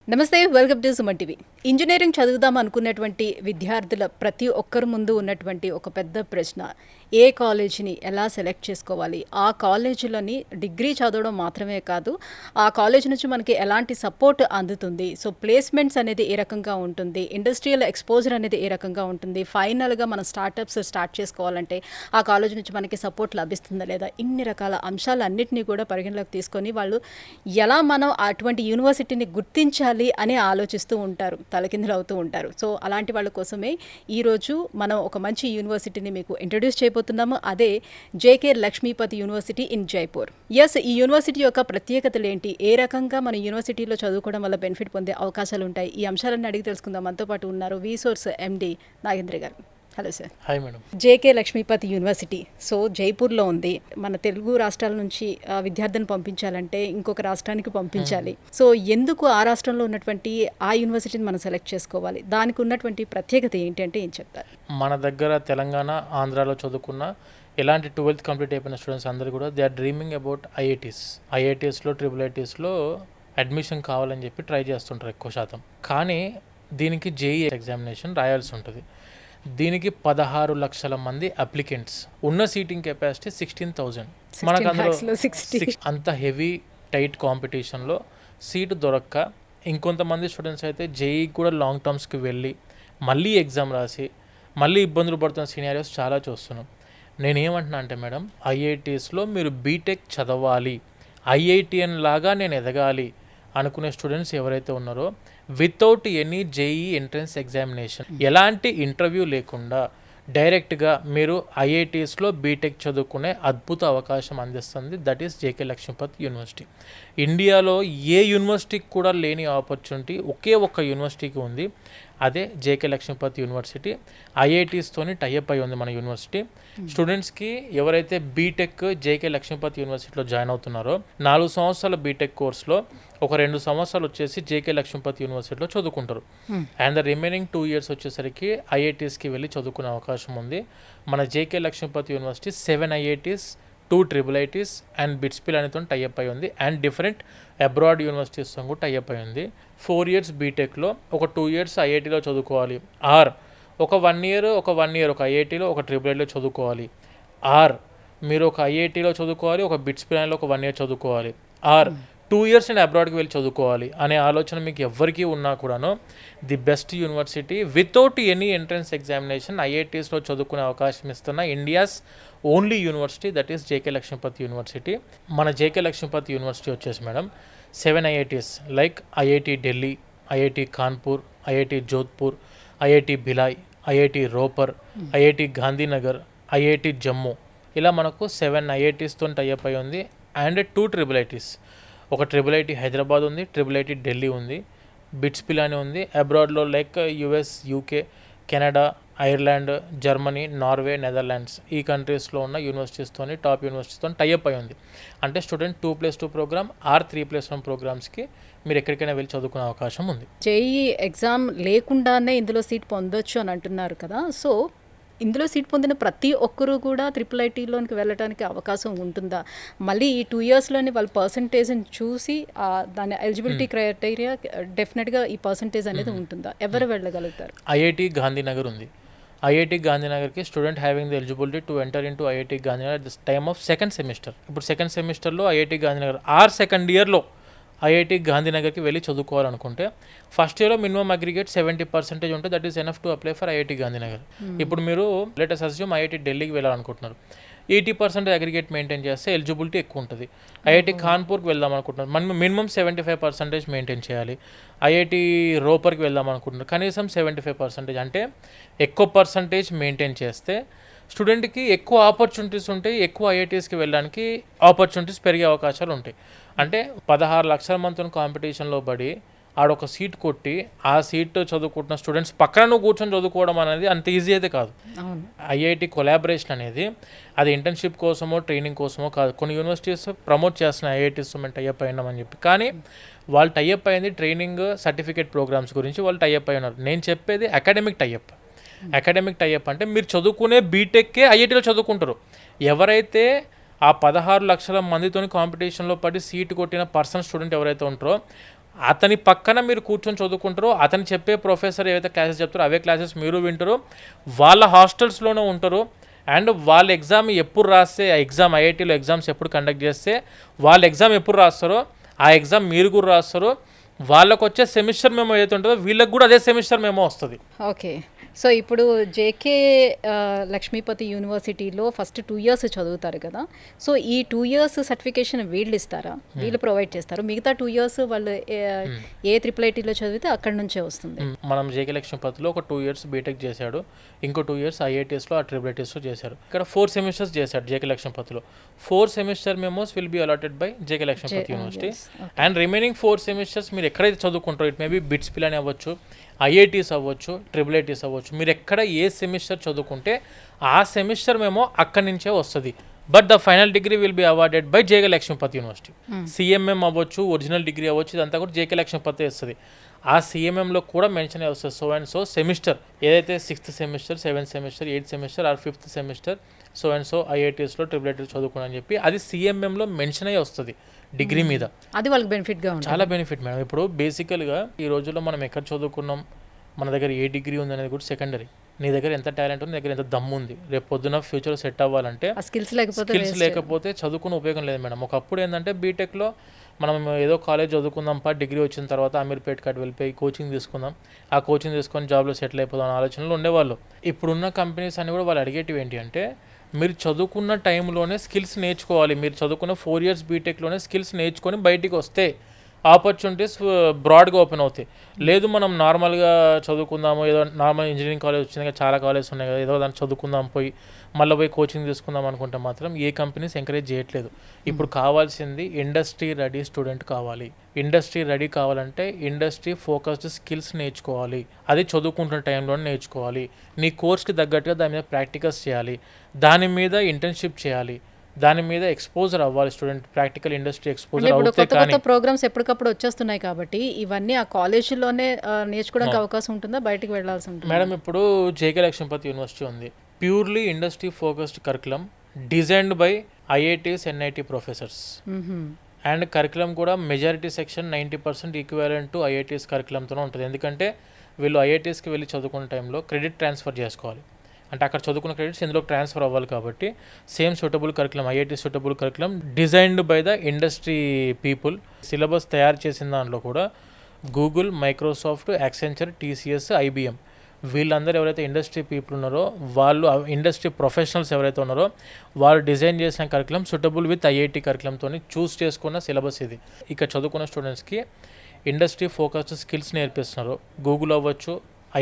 నమస్తే, welcome to Suman TV. Engineering చదువుదాం అనుకున్నటువంటి విద్యార్థుల ప్రతి ఒక్కరి ముందు ఉన్నటువంటి ఒక పెద్ద ప్రశ్న, ఏ కాలేజీని ఎలా సెలెక్ట్ చేసుకోవాలి, ఆ కాలేజీలోని డిగ్రీ చదవడం మాత్రమే కాదు, ఆ కాలేజ్ నుంచి మనకి ఎలాంటి సపోర్ట్ అందుతుంది, సో ప్లేస్మెంట్స్ అనేది ఏ రకంగా ఉంటుంది, ఇండస్ట్రియల్ ఎక్స్పోజర్ అనేది ఏ రకంగా ఉంటుంది, ఫైనల్గా మనం స్టార్టప్స్ స్టార్ట్ చేసుకోవాలంటే ఆ కాలేజ్ నుంచి మనకి సపోర్ట్ లభిస్తుందా లేదా, ఇన్ని రకాల అంశాలన్నింటినీ కూడా పరిగణలోకి తీసుకొని వాళ్ళు ఎలా మనం అటువంటి యూనివర్సిటీని గుర్తించాలి అని ఆలోచిస్తూ ఉంటారు, తలకిందులు అవుతూ ఉంటారు. సో అలాంటి వాళ్ళ కోసమే ఈరోజు మనం ఒక మంచి యూనివర్సిటీని మీకు ఇంట్రడ్యూస్ చేయబోతున్నాము. అదే JK Lakshmipati university in Jaipur. Yes, ఈ యూనివర్సిటీ యొక్క ప్రత్యేకతలు ఏంటి, ఏ రకంగా మన యూనివర్సిటీలో చదువుకోవడం వల్ల బెనిఫిట్ పొందే అవకాశాలు ఉంటాయి, ఈ అంశాలన్నీ అడిగి తెలుసుకుందాం. మనతో పాటు ఉన్నారు విసోర్స్ ఎండి నాగేంద్ర గారు. Hello sir. Hi madam. JK Lakshmipati university so జైపూర్లో ఉంది. మన తెలుగు రాష్ట్రాల నుంచి విద్యార్థులను పంపించాలంటే ఇంకొక రాష్ట్రానికి పంపించాలి. సో ఎందుకు ఆ రాష్ట్రంలో ఉన్నటువంటి ఆ యూనివర్సిటీని మనం సెలెక్ట్ చేసుకోవాలి, దానికి ఉన్నటువంటి ప్రత్యేకత ఏంటి అంటే ఏం చెప్తారు? మన దగ్గర తెలంగాణ, ఆంధ్రాలో చదువుకున్న ఎలాంటి 12th కంప్లీట్ అయిపోయిన స్టూడెంట్స్ అందరూ కూడా దే ఆర్ డ్రీమింగ్ అబౌట్ ఐఐటీస్లో ట్రిపుల్ అడ్మిషన్ కావాలని చెప్పి ట్రై చేస్తుంటారు ఎక్కువ శాతం. కానీ దీనికి జేఈ ఎగ్జామినేషన్ రాయాల్సి ఉంటుంది. దీనికి 16 లక్షల మంది అప్లికెంట్స్, ఉన్న సీటింగ్ కెపాసిటీ 16,000. మనకు అందులో అంత హెవీ టైట్ కాంపిటీషన్లో సీటు దొరక్క ఇంకొంతమంది స్టూడెంట్స్ అయితే జేఈ కూడా లాంగ్ టర్మ్స్కి వెళ్ళి మళ్ళీ ఎగ్జామ్ రాసి మళ్ళీ ఇబ్బందులు పడుతున్న సినారియోస్ చాలా చూస్తున్నాం. నేనేమంటున్నా అంటే మేడం, ఐఐటీస్లో మీరు బీటెక్ చదవాలి, ఐఐటిఎన్ లాగా నేను ఎదగాలి అనుకునే స్టూడెంట్స్ ఎవరైతే ఉన్నారో without any JEE entrance examination, ఎలాంటి ఇంటర్వ్యూ లేకుండా డైరెక్ట్గా మీరు ఐఐటీస్లో బీటెక్ చదువుకునే అద్భుత అవకాశం అందిస్తుంది. That is JK Lakshmipati university. ఇండియాలో ఏ యూనివర్సిటీకి కూడా లేని ఆపర్చునిటీ ఒకే ఒక్క యూనివర్సిటీకి ఉంది, అదే జేకే లక్ష్మీపతి యూనివర్సిటీ. ఐఐటీస్తోని టైఅప్ అయి ఉంది మన యూనివర్సిటీ. స్టూడెంట్స్కి ఎవరైతే బీటెక్ జేకే లక్ష్మీపతి యూనివర్సిటీలో జాయిన్ అవుతున్నారో 4 సంవత్సరాల బీటెక్ కోర్స్లో ఒక 2 సంవత్సరాలు వచ్చేసి జేకే లక్ష్మీపతి యూనివర్సిటీలో చదువుకుంటారు. అండ్ ద రిమైనింగ్ 2 years వచ్చేసరికి ఐఐటీస్కి వెళ్ళి చదువుకునే అవకాశం ఉంది. మన JK Lakshmipati university 7 IITs, 2 IIITs and బిట్స్పిల్ అనేతో టైఅప్ అయి ఉంది. అండ్ డిఫరెంట్ అబ్రాడ్ యూనివర్సిటీస్తో కూడా టైఅప్ అయి ఉంది. 4 years బీటెక్లో ఒక 2 years ఐఐటీలో చదువుకోవాలి, ఆర్ ఒక 1 year ఒక ఐఐటీలో ఒక IIIలో చదువుకోవాలి, ఆర్ మీరు ఒక ఐఐటీలో చదువుకోవాలి, ఒక బిట్స్పిల్లో ఒక 1 year చదువుకోవాలి, ఆర్ 2 years నేను అబ్రాడ్కి వెళ్ళి చదువుకోవాలి అనే ఆలోచన మీకు ఎవరికి ఉన్నా కూడాను the best university without any entrance examination ఐఐటీస్లో చదువుకునే అవకాశం ఇస్తున్న India's only university, that is JK Lakshmipati university. మన జేకే లక్ష్మీపతి యూనివర్సిటీ వచ్చేసి madam 7 IITs like IIT Delhi, IIT Kanpur, IIT Jodhpur, IIT Bhilai, IIT Ropar, IIT Gandhinagar, IIT Jammu, ఇలా మనకు 7 IITస్తో టైఅప్ అయి ఉంది. అండ్ 2 IIITs, ఒక IIIT హైదరాబాద్ ఉంది, IIIT ఢిల్లీ ఉంది, బిట్స్పిల్ అని ఉంది. అబ్రాడ్లో like US, UK, Canada, Ireland, Germany, Norway, Netherlands, ఈ కంట్రీస్లో ఉన్న యూనివర్సిటీస్తోని టాప్ యూనివర్సిటీస్తో టైఅప్ అయి ఉంది. అంటే స్టూడెంట్ 2+2 ప్రోగ్రామ్ ఆర్ 3+1 ప్రోగ్రామ్స్కి మీరు ఎక్కడికైనా వెళ్ళి చదువుకునే అవకాశం ఉంది. జేఈ ఎగ్జామ్ లేకుండానే ఇందులో సీట్ పొందొచ్చు అని అంటున్నారు కదా, సో ఇందులో సీట్ పొందిన ప్రతి ఒక్కరూ కూడా IIITలోనికి వెళ్ళడానికి అవకాశం ఉంటుందా? మళ్ళీ ఈ 2 yearsలోని వాళ్ళ పర్సంటేజ్ని చూసి దాని ఎలిజిబిలిటీ క్రైటీరియా డెఫినెట్గా ఈ పర్సంటేజ్ అనేది ఉంటుందా? ఎవరు వెళ్ళగలుగుతారు? ఐఐటి గాంధీనగర్ ఉంది. ఐఐటి గాంధీనగర్కి student having the eligibility to enter in to IIT Gandhinagar at this time of second semester. ఇప్పుడు సెకండ్ సెమిస్టర్లో ఐఐటి గాంధీనగర్ ఆర్ సెకండ్ ఇయర్లో ఐఐటి గాంధీనగర్కి వెళ్ళి చదువుకోవాలనుకుంటే ఫస్ట్ ఇయర్లో మినిమం అగ్రిగేట్ 70% ఉంటే that is enough to apply for IIT Gandhinagar. ఇప్పుడు మీరు లెటస్ అస్యూమ్ ఐఐటి ఢిల్లీకి వెళ్ళాలనుకుంటున్నారు, 80% అగ్రిగేట్ మెయింటైన్ చేస్తే ఎలిజిబిలిటీ ఎక్కువ ఉంటుంది. ఐఐటి కాన్పూర్కి వెళ్దాం అనుకుంటున్నారు, మనం మినిమం 75% మెయింటైన్ చేయాలి. ఐఐటి రోపర్కి వెళ్దాం అనుకుంటున్నారు, కనీసం 75%. అంటే ఎక్కువ పర్సంటేజ్ మెయింటైన్ చేస్తే స్టూడెంట్కి ఎక్కువ ఆపర్చునిటీస్ ఉంటాయి, ఎక్కువ ఐఐటీస్కి వెళ్ళడానికి ఆపర్చునిటీస్ పెరిగే అవకాశాలు ఉంటాయి. అంటే 16 లక్షల మందితో కాంపిటీషన్లో పడి ఆడొక సీట్ కొట్టి ఆ సీట్ చదువుకుంటున్న స్టూడెంట్స్ పక్కన నువ్వు కూర్చొని చదువుకోవడం అనేది అంత ఈజీ అయితే కాదు. ఐఐటి కొలాబరేషన్ అనేది అది ఇంటర్న్షిప్ కోసమో ట్రైనింగ్ కోసమో కాదు. కొన్ని యూనివర్సిటీస్ ప్రమోట్ చేస్తున్నాయి ఐఐటీస్తో మేము టైఅప్ అయినామని చెప్పి, కానీ వాళ్ళు టైఅప్ అయింది ట్రైనింగ్ సర్టిఫికేట్ ప్రోగ్రామ్స్ గురించి వాళ్ళు టైఅప్ అయి ఉన్నారు. నేను చెప్పేది అకాడమిక్ టైఅప్. అకాడమిక్ టైఅప్ అంటే మీరు చదువుకునే బీటెక్కే ఐఐటీలో చదువుకుంటారు. ఎవరైతే ఆ 16 లక్షల మందితో కాంపిటీషన్లో పడి సీటు కొట్టిన స్టూడెంట్ ఎవరైతే ఉంటారో అతని పక్కన మీరు కూర్చొని చదువుకుంటారో, అతను చెప్పే ప్రొఫెసర్ ఏవైతే క్లాసెస్ చెప్తారో అవే క్లాసెస్ మీరు వింటారు, వాళ్ళ హాస్టల్స్లోనే ఉంటారు. అండ్ వాళ్ళ ఎగ్జామ్ ఎప్పుడు రాస్తే, ఆ ఎగ్జామ్ ఐఐటీలో ఎగ్జామ్స్ ఎప్పుడు కండక్ట్ చేస్తే వాళ్ళ ఎగ్జామ్ ఎప్పుడు రాస్తారో ఆ ఎగ్జామ్ మీరు కూడా రాస్తారు. వాళ్ళకు వచ్చే సెమిస్టర్ మెమో ఏదైతే ఉంటుందో వీళ్ళకి కూడా అదే సెమిస్టర్ మెమో వస్తుంది. ఓకే. సో ఇప్పుడు జేకే లక్ష్మీపతి యూనివర్సిటీలో ఫస్ట్ 2 years చదువుతారు కదా. సో ఈ 2 years సర్టిఫికేషన్ వీళ్ళు ఇస్తారా, వీళ్ళు ప్రొవైడ్ చేస్తారు? మిగతా 2 years వాళ్ళు ఏ IIITలో చదివితే అక్కడి నుంచే వస్తుంది. మనం జేకే లక్ష్మీపతిలో ఒక 2 years బీటెక్ చేశాడు, ఇంకో 2 years ఐఐటీస్లో IIITస్లో చేశారు. ఇక్కడ 4 semesters చేశాడు జేకే లక్ష్మీపతిలో. 4 semester memos will be allotted by JK Lakshmipati university. And remaining 4 semesters మీరు ఎక్కడైతే చదువుకుంటారో, ఇట్ మేబీ బిట్స్ పిల్ అని అవ్వచ్చు, ఐఐటీస్ అవ్వచ్చు, IIITస్ అవ్వచ్చు, మీరు ఎక్కడ ఏ సెమిస్టర్ చదువుకుంటే ఆ సెమిస్టర్ మేము అక్కడి నుంచే వస్తుంది. But the final degree will be awarded by JK Lakshmipati university. CMM అవ్వచ్చు, ఒరిజినల్ డిగ్రీ అవ్వచ్చు, ఇదంతా కూడా జేకే లక్ష్మీపతి వస్తుంది. ఆ సిఎంఎంలో కూడా మెన్షన్ అయ్యి వస్తుంది సో అండ్ సో సెమిస్టర్, ఏదైతే 6th semester, 7th semester, 8th semester or 5th semester so and so ఐఐటీస్లో IIITలో చదువుకుని అని చెప్పి అది సిఎంఎంలో మెన్షన్ అయ్యి వస్తుంది డిగ్రీ మీద. అది వాళ్ళకి బెనిఫిట్గా ఉంటుంది. చాలా బెనిఫిట్ మేడం. ఇప్పుడు బేసికల్గా ఈ రోజుల్లో మనం ఎక్కడ చదువుకున్నాం, మన దగ్గర ఏ డిగ్రీ ఉంది అనేది కూడా సెకండరీ. నీ దగ్గర ఎంత టాలెంట్ ఉంది, నీ దగ్గర ఎంత దమ్ము ఉంది, రేపు పొద్దున ఫ్యూచర్ సెట్ అవ్వాలంటే స్కిల్స్ లేకపోతే చదువుకునే ఉపయోగం లేదు మేడం. ఒకప్పుడు ఏంటంటే బీటెక్లో మనం ఏదో కాలేజ్ చదువుకుందాం, డిగ్రీ వచ్చిన తర్వాత అమీర్పేట్ కాడ వెళ్ళిపోయి కోచింగ్ తీసుకుందాం, ఆ కోచింగ్ తీసుకొని జాబ్లో సెటిల్ అయిపోదాం అనే ఆలోచనలు ఉండేవాళ్ళు. ఇప్పుడున్న కంపెనీస్ అన్ని కూడా వాళ్ళు అడిగేటివి ఏంటి అంటే, మీరు చదువుకున్న టైంలోనే స్కిల్స్ నేర్చుకోవాలి. మీరు చదువుకున్న 4 years బీటెక్లోనే స్కిల్స్ నేర్చుకొని బయటికి వస్తే ఆపర్చునిటీస్ బ్రాడ్గా ఓపెన్ అవుతాయి. లేదు మనం నార్మల్గా చదువుకుందాము, ఏదో నార్మల్ ఇంజనీరింగ్ కాలేజ్ వచ్చింది కదా, చాలా కాలేజెస్ ఉన్నాయి కదా, ఏదో దాన్ని చదువుకుందాం పోయి మళ్ళీ పోయి కోచింగ్ తీసుకుందాం అనుకుంటే మాత్రం ఏ కంపెనీస్ ఎంకరేజ్ చేయట్లేదు. ఇప్పుడు కావాల్సింది ఇండస్ట్రీ రెడీ స్టూడెంట్ కావాలి. ఇండస్ట్రీ రెడీ కావాలంటే ఇండస్ట్రీ ఫోకస్డ్ స్కిల్స్ నేర్చుకోవాలి. అది చదువుకుంటున్న టైంలోనే నేర్చుకోవాలి. నీ కోర్స్కి తగ్గట్టుగా దాని మీద ప్రాక్టికల్స్ చేయాలి, దాని మీద ఇంటర్న్షిప్ చేయాలి, దాని మీద ఎక్స్పోజర్ అవ్వాలి స్టూడెంట్. ప్రాక్టికల్ ఇండస్ట్రీ ఎక్స్పోజర్ అవుతే కానీ కొత్త ప్రోగ్రామ్స్ ఎప్పటికప్పుడు వచ్చేస్తున్నాయి కాబట్టి ఇవన్నీ ఆ కాలేజీలోనే నేర్చుకోవడానికి అవకాశం ఉంటుందా, బయటికి వెళ్ళాల్సి ఉంటుంది? మేడం ఇప్పుడు జేకే లక్ష్మీపతి యూనివర్సిటీ ఉంది, purely industry focused curriculum designed by IITs NIT professors. And curriculum కూడా majority section 90% equivalent to IITs కరికులంతోనే ఉంటుంది. ఎందుకంటే వీళ్ళు ఐఐటీస్కి వెళ్ళి చదువుకునే టైంలో క్రెడిట్ ట్రాన్స్ఫర్ చేసుకోవాలి, అంటే అక్కడ చదువుకున్న క్రెడిట్స్ ఇందులో ట్రాన్స్ఫర్ అవ్వాలి. కాబట్టి same suitable curriculum, IIT suitable curriculum designed by the industry people. Syllabus తయారు చేసిన దాంట్లో కూడా Google, Microsoft, Accenture, TCS, IBM వీళ్ళందరూ ఎవరైతే ఇండస్ట్రీ పీపుల్ ఉన్నారో, వాళ్ళు ఇండస్ట్రీ ప్రొఫెషనల్స్ ఎవరైతే ఉన్నారో వాళ్ళు డిజైన్ చేసిన కరికులం సూటబుల్ విత్ ఐఐటీ కరికులంతో చూస్ చేసుకున్న సిలబస్ ఇది. ఇక్కడ చదువుకున్న స్టూడెంట్స్కి ఇండస్ట్రీ ఫోకస్డ్ స్కిల్స్ నేర్పిస్తున్నారు. గూగుల్ అవ్వచ్చు,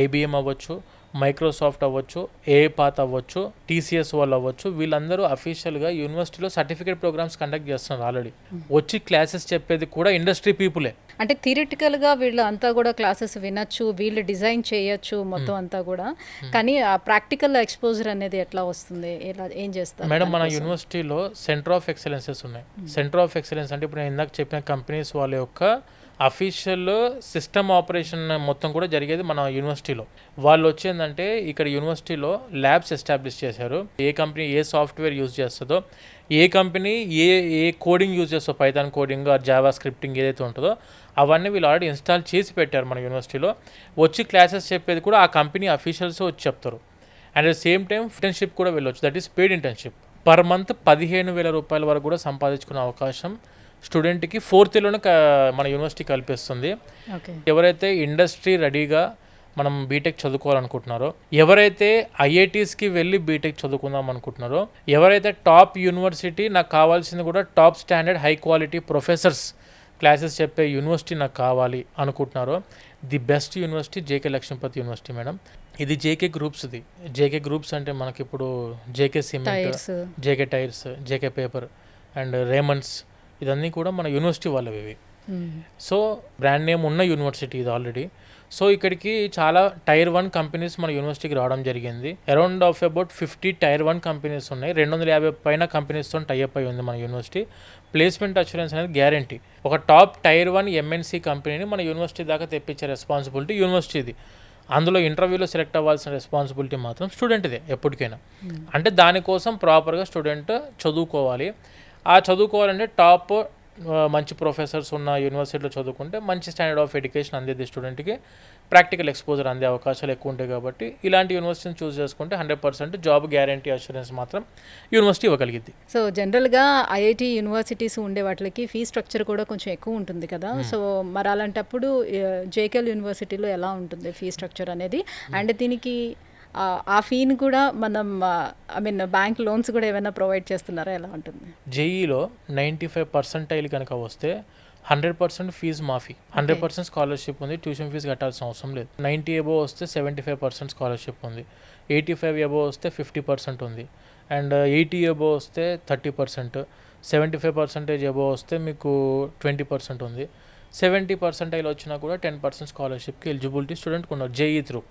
ఐబిఎం అవ్వచ్చు, మైక్రోసాఫ్ట్ అవ్వచ్చు, ఏపాత్ అవ్వచ్చు, టీసీఎస్ వాళ్ళు అవ్వచ్చు, వీళ్ళందరూ అఫీషియల్గా యూనివర్సిటీలో సర్టిఫికేట్ ప్రోగ్రామ్స్ కండక్ట్ చేస్తున్నారు. ఆల్రెడీ వచ్చి క్లాసెస్ చెప్పేది కూడా ఇండస్ట్రీ పీపులే. అంటే థియరిటికల్గా వీళ్ళు అంతా కూడా క్లాసెస్ వినొచ్చు, వీళ్ళు డిజైన్ చేయొచ్చు మొత్తం అంతా కూడా, కానీ ఆ ప్రాక్టికల్ ఎక్స్పోజర్ అనేది ఎట్లా వస్తుంది, ఎలా ఏం చేస్తారు మేడం? మన యూనివర్సిటీలో సెంటర్ ఆఫ్ ఎక్సలెన్సెస్ ఉన్నాయి. సెంటర్ ఆఫ్ ఎక్సలెన్స్ అంటే ఇప్పుడు నేను ఇందాక చెప్పిన కంపెనీస్ వాళ్ళ యొక్క అఫీషియల్ సిస్టమ్ ఆపరేషన్ మొత్తం కూడా జరిగేది మన యూనివర్సిటీలో. వాళ్ళు వచ్చేందంటే ఇక్కడ యూనివర్సిటీలో ల్యాబ్స్ ఎస్టాబ్లిష్ చేశారు. ఏ కంపెనీ ఏ సాఫ్ట్వేర్ యూజ్ చేస్తుందో, ఏ కంపెనీ ఏ కోడింగ్ యూజ్ చేస్తుందో, Python coding or Java scripting ఏదైతే ఉంటుందో అవన్నీ వీళ్ళు ఆల్రెడీ ఇన్స్టాల్ చేసి పెట్టారు మన యూనివర్సిటీలో. వచ్చి క్లాసెస్ చెప్పేది కూడా ఆ కంపెనీ అఫీషియల్స్ వచ్చి చెప్తారు. And at same time internship కూడా వెళ్ళొచ్చు, that is paid internship. Per month 15,000 రూపాయల వరకు కూడా సంపాదించుకునే అవకాశం స్టూడెంట్కి 4th yearలోనే మన యూనివర్సిటీ కల్పిస్తుంది. ఎవరైతే ఇండస్ట్రీ రెడీగా మనం బీటెక్ చదువుకోవాలనుకుంటున్నారో, ఎవరైతే ఐఐటీస్కి వెళ్ళి బీటెక్ చదువుకుందాం అనుకుంటున్నారో, ఎవరైతే టాప్ యూనివర్సిటీ నాకు కావాల్సింది కూడా top standard high quality professors classes చెప్పే యూనివర్సిటీ నాకు కావాలి అనుకుంటున్నారో, the best university JK Lakshmipati university madam. ఇది జేకే గ్రూప్స్ది. జేకే గ్రూప్స్ అంటే మనకి ఇప్పుడు JK cement, JK tyres, JK paper and Raymonds ఇదన్నీ కూడా మన యూనివర్సిటీ వాళ్ళవి ఇవి. సో బ్రాండ్ నేమ్ ఉన్న యూనివర్సిటీ ఇది ఆల్రెడీ. సో ఇక్కడికి చాలా Tier 1 కంపెనీస్ మన యూనివర్సిటీకి రావడం జరిగింది. Around of about 50 Tier 1 companies ఉన్నాయి. 250 పైన కంపెనీస్తో టైఅప్ అయి ఉంది మన యూనివర్సిటీ. ప్లేస్మెంట్ అష్యూరెన్స్ అనేది గ్యారంటీ. ఒక టాప్ Tier 1 ఎంఎన్సీ కంపెనీని మన యూనివర్సిటీ దాకా తెప్పించే రెస్పాన్సిబిలిటీ యూనివర్సిటీది. అందులో ఇంటర్వ్యూలో సెలెక్ట్ అవ్వాల్సిన రెస్పాన్సిబిలిటీ మాత్రం స్టూడెంట్దే ఎప్పటికైనా. అంటే దానికోసం ప్రాపర్గా స్టూడెంట్ చదువుకోవాలి. ఆ చదువుకోవాలంటే టాప్ మంచి ప్రొఫెసర్స్ ఉన్న యూనివర్సిటీలో చదువుకుంటే మంచి స్టాండర్డ్ ఆఫ్ ఎడ్యుకేషన్ అందేది స్టూడెంట్కి, ప్రాక్టికల్ ఎక్స్పోజర్ అందే అవకాశాలు ఎక్కువ ఉంటాయి. కాబట్టి ఇలాంటి యూనివర్సిటీని చూస్ చేసుకుంటే 100% జాబ్ గ్యారంటీ అష్యూరెన్స్ మాత్రం యూనివర్సిటీ ఇవ్వగలిగింది. సో జనరల్గా ఐఐటి యూనివర్సిటీస్ ఉండే వాటికి ఫీ స్ట్రక్చర్ కూడా కొంచెం ఎక్కువ ఉంటుంది కదా. సో మరి అలాంటప్పుడు జేకేఎల్ యూనివర్సిటీలో ఎలా ఉంటుంది ఫీ స్ట్రక్చర్ అనేది? అండ్ దీనికి ఆ ఫీని కూడా మనం బ్యాంక్ లోన్స్ కూడా ఏమైనా ప్రొవైడ్ చేస్తున్నారా, ఎలా ఉంటుంది? జేఈలో 95% కనుక వస్తే 100% ఫీజు మాఫీ, 100% స్కాలర్షిప్ ఉంది, ట్యూషన్ ఫీజు కట్టాల్సిన అవసరం లేదు. 90 అబోవ్ వస్తే 75% స్కాలర్షిప్ ఉంది, 85 అబోవ్ వస్తే 50% ఉంది, అండ్ 80 అబోవ్ వస్తే 30%, 75% అబోవ్ వస్తే మీకు 20% ఉంది. 70% వచ్చినా కూడా 10% స్కాలర్షిప్కి ఎలిజిబిలిటీ స్టూడెంట్కి ఉన్నారు జేఈ త్రూ.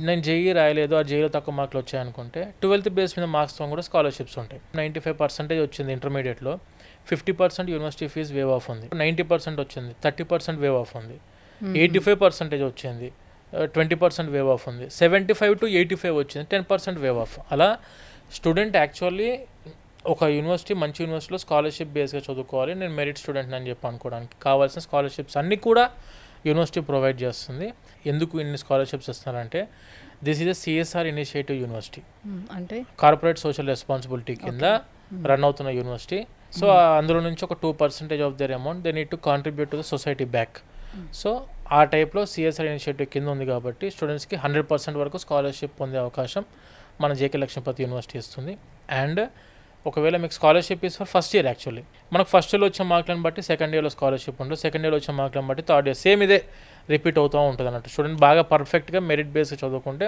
నేను జేఈ రాయలేదు, ఆ జేఈలో తక్కువ మార్కులు వచ్చాయనుకుంటే 12th బేస్ మీద మార్క్స్తో కూడా స్కాలర్షిప్స్ ఉంటాయి. 95% వచ్చింది ఇంటర్మీడియట్లో, 50% యూనివర్సిటీ ఫీజు వేవ్ ఆఫ్ ఉంది, 90% వచ్చింది 30% వేవ్ ఆఫ్ ఉంది, 85% వచ్చింది 20% వేవ్ ఆఫ్ ఉంది, 75 to 85 వచ్చింది 10% వేవ్ ఆఫ్. అలా స్టూడెంట్ యాక్చువల్లీ ఒక యూనివర్సిటీ మంచి యూనివర్సిటీలో స్కాలర్షిప్ బేస్గా చదువుకోవాలి, నేను మెరిట్ స్టూడెంట్ అని చెప్పి అనుకోవడానికి కావాల్సిన స్కాలర్షిప్స్ అన్నీ కూడా యూనివర్సిటీ ప్రొవైడ్ చేస్తుంది. ఎందుకు ఇన్ని స్కాలర్షిప్స్ ఇస్తున్నారంటే this is a CSR initiative university, అంటే కార్పొరేట్ సోషల్ రెస్పాన్సిబిలిటీ కింద రన్ అవుతున్న యూనివర్సిటీ. సో అందులో నుంచి ఒక 2% of their amount they need to contribute to the society back. So ఆ టైప్లో సిఎస్ఆర్ ఇనిషియేటివ్ కింద ఉంది కాబట్టి స్టూడెంట్స్కి 100% వరకు స్కాలర్షిప్ పొందే అవకాశం మన జేకే లక్ష్మీపతి యూనివర్సిటీ ఇస్తుంది. అండ్ ఒకవేళ మీకు scholarship is for first year, actually మనకు ఫస్ట్ ఇయర్లో వచ్చే మార్కులను బట్టి సెకండ్ ఇయర్లో స్కాలర్షిప్ ఉంటుంది, సెకండ్ ఇయర్లో వచ్చే మార్కులను బట్టి థర్డ్ ఇయర్, సేమ్ ఇదే రిపీట్ అవుతూ ఉంటుంది అన్నట్టు. స్టూడెంట్ బాగా పర్ఫెక్ట్గా మెరిట్ బేస్గా చదువుకుంటే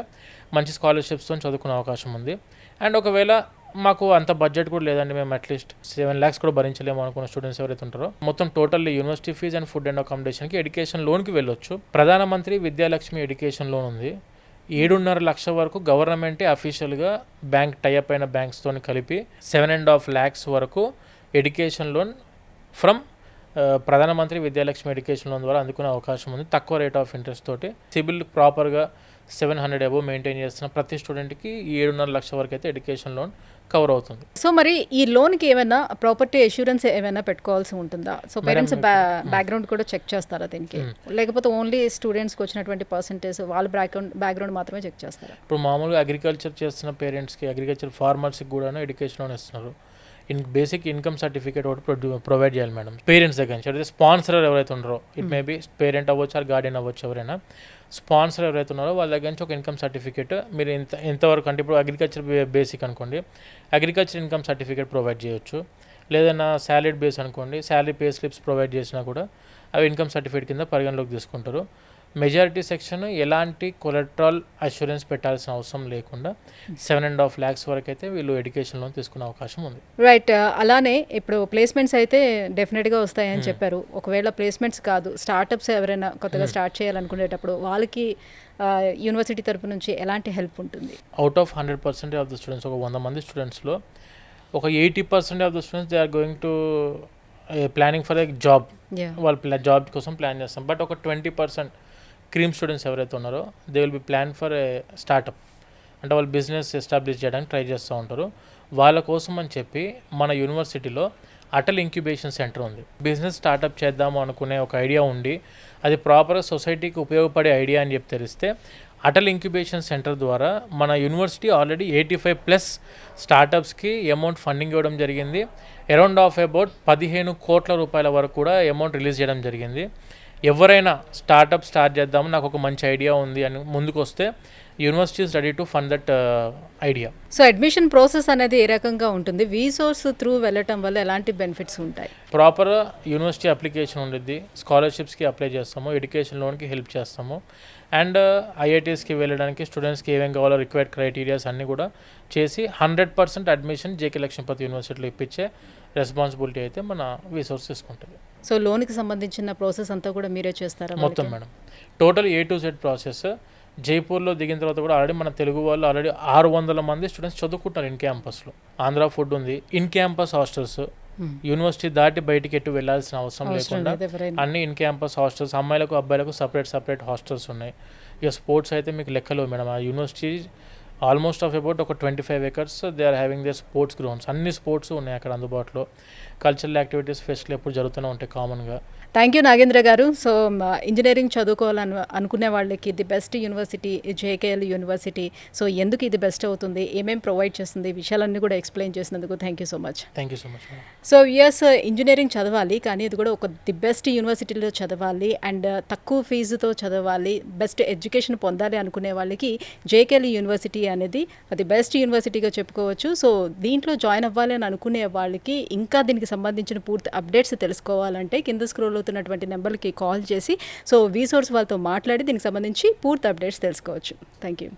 మంచి స్కాలర్షిప్స్తో చదువుకునే అవకాశం ఉంది. అండ్ ఒకవేళ మాకు అంత బడ్జెట్ కూడా లేదండి, మేము అట్లీస్ట్ 7 lakhs కూడా భరించలేము అనుకున్న స్టూడెంట్స్ ఎవరైతే ఉంటారో మొత్తం totally university fees and food and అకామిడేషన్కి ఎడ్యుకేషన్ లోన్కి వెళ్ళొచ్చు. ప్రధానమంత్రి విద్యాలక్ష్మి ఎడ్యుకేషన్ లోన్ ఉంది, 7.5 లక్షల వరకు గవర్నమెంటే అఫీషియల్గా బ్యాంక్ టైఅప్ అయిన బ్యాంక్స్తో కలిపి 7.5 lakhs వరకు ఎడ్యుకేషన్ లోన్ ఫ్రమ్ ప్రధానమంత్రి విద్యాలక్ష్మి ఎడ్యుకేషన్ లోన్ ద్వారా అందుకునే అవకాశం ఉంది, తక్కువ రేట్ ఆఫ్ ఇంట్రెస్ట్ తోటి. సిబిల్ ప్రాపర్గా 700 అబోవ్ మెయింటైన్ చేస్తున్న ప్రతి స్టూడెంట్కి 7.5 లక్షల వరకు అయితే ఎడ్యుకేషన్ లోన్ కవర్ అవుతుంది. సో మరి ఈ లోన్కి ఏమైనా ప్రాపర్టీ అష్యూరెన్స్ ఏమైనా పెట్టుకోవాల్సి ఉంటుందా? సో పేరెంట్స్ బ్యాక్గ్రౌండ్ కూడా చెక్ చేస్తారా దీనికి, లేకపోతే ఓన్లీ స్టూడెంట్స్కి వచ్చినటువంటి పర్సెంటేజ్ వాళ్ళ బ్యాక్గ్రౌండ్ మాత్రమే చెక్ చేస్తారా? ఇప్పుడు మామూలుగా అగ్రికల్చర్ చేస్తున్న పేరెంట్స్కి, అగ్రికల్చర్ ఫార్మర్స్కి కూడా ఎడ్యుకేషన్ లోన్ ఇస్తున్నారు. బేసిక్ ఇన్కమ్ సర్టిఫికేట్ ఒకటి ప్రొవైడ్ చేయాలి మేడం పేరెంట్స్ దగ్గర నుంచి. అయితే స్పాన్సర్ ఎవరైతే ఉన్నారో, ఇట్ మే బీ పేరెంట్ అవ్వచ్చు ఆర్ గార్డియన్ అవ్వచ్చు, ఎవరైనా స్పాన్సర్ ఎవరైతే ఉన్నారో వాళ్ళ దగ్గర నుంచి ఒక ఇన్కమ్ సర్టిఫికేట్ మీరు ఎంతవరకు అంటే ఇప్పుడు అగ్రికల్చర్ బేసిక్ అనుకోండి, అగ్రికల్చర్ ఇన్కమ్ సర్టిఫికేట్ ప్రొవైడ్ చేయొచ్చు. లేదన్నా శాలరీ బేస్ అనుకోండి, శాలరీ పే స్లిప్స్ ప్రొవైడ్ చేసినా కూడా అవి ఇన్కమ్ సర్టిఫికేట్ కింద పరిగణలోకి తీసుకుంటారు. మెజారిటీ సెక్షన్ ఎలాంటి కొలెట్రల్ అష్యూరెన్స్ పెట్టాల్సిన అవసరం లేకుండా 7.5 lakhs వరకు అయితే వీళ్ళు ఎడ్యుకేషన్ లోన్ తీసుకునే అవకాశం ఉంది. రైట్. అలానే ఇప్పుడు ప్లేస్మెంట్స్ అయితే డెఫినెట్గా వస్తాయని చెప్పారు. ఒకవేళ ప్లేస్మెంట్స్ కాదు, స్టార్టప్స్ ఎవరైనా కొత్తగా స్టార్ట్ చేయాలనుకునేటప్పుడు వాళ్ళకి యూనివర్సిటీ తరపు నుంచి ఎలాంటి హెల్ప్ ఉంటుంది? Out of 100% of the students, ఒక 100 మంది స్టూడెంట్స్లో ఒక 80% of the students they are going to planning for a job, వాళ్ళు జాబ్ కోసం ప్లాన్ చేస్తాం. బట్ ఒక 20% క్రీమ్ స్టూడెంట్స్ ఎవరైతే ఉన్నారో they will be plan for a startup, అంటే వాళ్ళు బిజినెస్ ఎస్టాబ్లిష్ చేయడానికి ట్రై చేస్తూ ఉంటారు. వాళ్ళ కోసం అని చెప్పి మన యూనివర్సిటీలో అటల్ ఇంక్యుబేషన్ సెంటర్ ఉంది. బిజినెస్ స్టార్టప్ చేద్దాము అనుకునే ఒక ఐడియా ఉండి అది ప్రాపర్గా సొసైటీకి ఉపయోగపడే ఐడియా అని చెప్పి తెలిస్తే అటల్ ఇంక్యుబేషన్ సెంటర్ ద్వారా మన యూనివర్సిటీ ఆల్రెడీ 85+ స్టార్టప్స్కి అమౌంట్ ఫండింగ్ ఇవ్వడం జరిగింది. అరౌండ్ ఆఫ్ అబౌట్ 15 కోట్ల రూపాయల వరకు కూడా అమౌంట్ రిలీజ్ చేయడం జరిగింది. ఎవరైనా స్టార్టప్ స్టార్ట్ చేద్దాము, నాకు ఒక మంచి ఐడియా ఉంది అని ముందుకు వస్తే university is ready to fund that idea. So admission process అనేది ఏ రకంగా ఉంటుంది? వీసోర్స్ త్రూ వెళ్ళటం వల్ల ఎలాంటి బెనిఫిట్స్ ఉంటాయి? ప్రాపర్ యూనివర్సిటీ అప్లికేషన్ ఉంటుంది, స్కాలర్షిప్స్కి అప్లై చేస్తాము, ఎడ్యుకేషన్ లోన్కి హెల్ప్ చేస్తాము, అండ్ ఐఐటీస్కి వెళ్ళడానికి స్టూడెంట్స్కి ఏమేమి కావాలో రిక్వైర్డ్ క్రైటీరియాస్ అన్నీ కూడా చేసి 100% అడ్మిషన్ జేకే లక్ష్మీపతి యూనివర్సిటీలో ఇప్పించే రెస్పాన్సిబిలిటీ అయితే మన వీసోర్స్ తీసుకుంటుంది. సో లోన్కి సంబంధించిన ప్రాసెస్ అంతా కూడా మీరే చేస్తారా? మొత్తం madam total A to Z process. జైపూర్లో దిగిన తర్వాత కూడా ఆల్రెడీ మన తెలుగు వాళ్ళు ఆల్రెడీ 600 మంది స్టూడెంట్స్ చదువుకుంటారు ఇన్ క్యాంపస్లో. ఆంధ్ర ఫుడ్ ఉంది, ఇన్ క్యాంపస్ హాస్టల్స్, యూనివర్సిటీ దాటి బయటికి ఎటు వెళ్ళాల్సిన అవసరం లేకుండా అన్ని ఇన్ క్యాంపస్ హాస్టల్స్, అమ్మాయిలకు అబ్బాయిలకు సపరేట్ హాస్టల్స్ ఉన్నాయి. ఇక స్పోర్ట్స్ అయితే మీకు లెక్కలో మేడం, ఆ యూనివర్సిటీ ఆల్మోస్ట్ ఆఫ్ అబౌట్ ఒక 25 acres they are having their sports grounds. అన్ని స్పోర్ట్స్ ఉన్నాయి అక్కడ అందుబాటులో. కల్చరల్ యాక్టివిటీస్ ఫెస్ట్లు ఎప్పుడు జరుగుతూనే ఉంటాయి కామన్గా. థ్యాంక్ యూ నాగేంద్ర గారు. సో ఇంజనీరింగ్ చదువుకోవాలని అనుకునే వాళ్ళకి the best university JKL university. So ఎందుకు ఇది బెస్ట్ అవుతుంది, ఏమేమి ప్రొవైడ్ చేస్తుంది, విషయాలన్నీ కూడా ఎక్స్ప్లెయిన్ చేసినందుకు thank you so much. Thank you so much madam. So yes, engineering చదవాలి కానీ ఇది కూడా ఒక ది బెస్ట్ యూనివర్సిటీలో చదవాలి అండ్ తక్కువ ఫీజుతో చదవాలి, బెస్ట్ ఎడ్యుకేషన్ పొందాలి అనుకునే వాళ్ళకి జేకేఎల్ యూనివర్సిటీ అనేది అది బెస్ట్ యూనివర్సిటీగా చెప్పుకోవచ్చు. సో దీంట్లో జాయిన్ అవ్వాలి అని అనుకునే వాళ్ళకి ఇంకా దీనికి సంబంధించిన పూర్తి అప్డేట్స్ తెలుసుకోవాలంటే కింద స్క్రోల్ అవుతున్నటువంటి నెంబర్కి కాల్ చేసి సో రీసోర్స్ వాళ్ళతో మాట్లాడి దీనికి సంబంధించి పూర్తి అప్డేట్స్ తెలుసుకోవచ్చు. Thank you.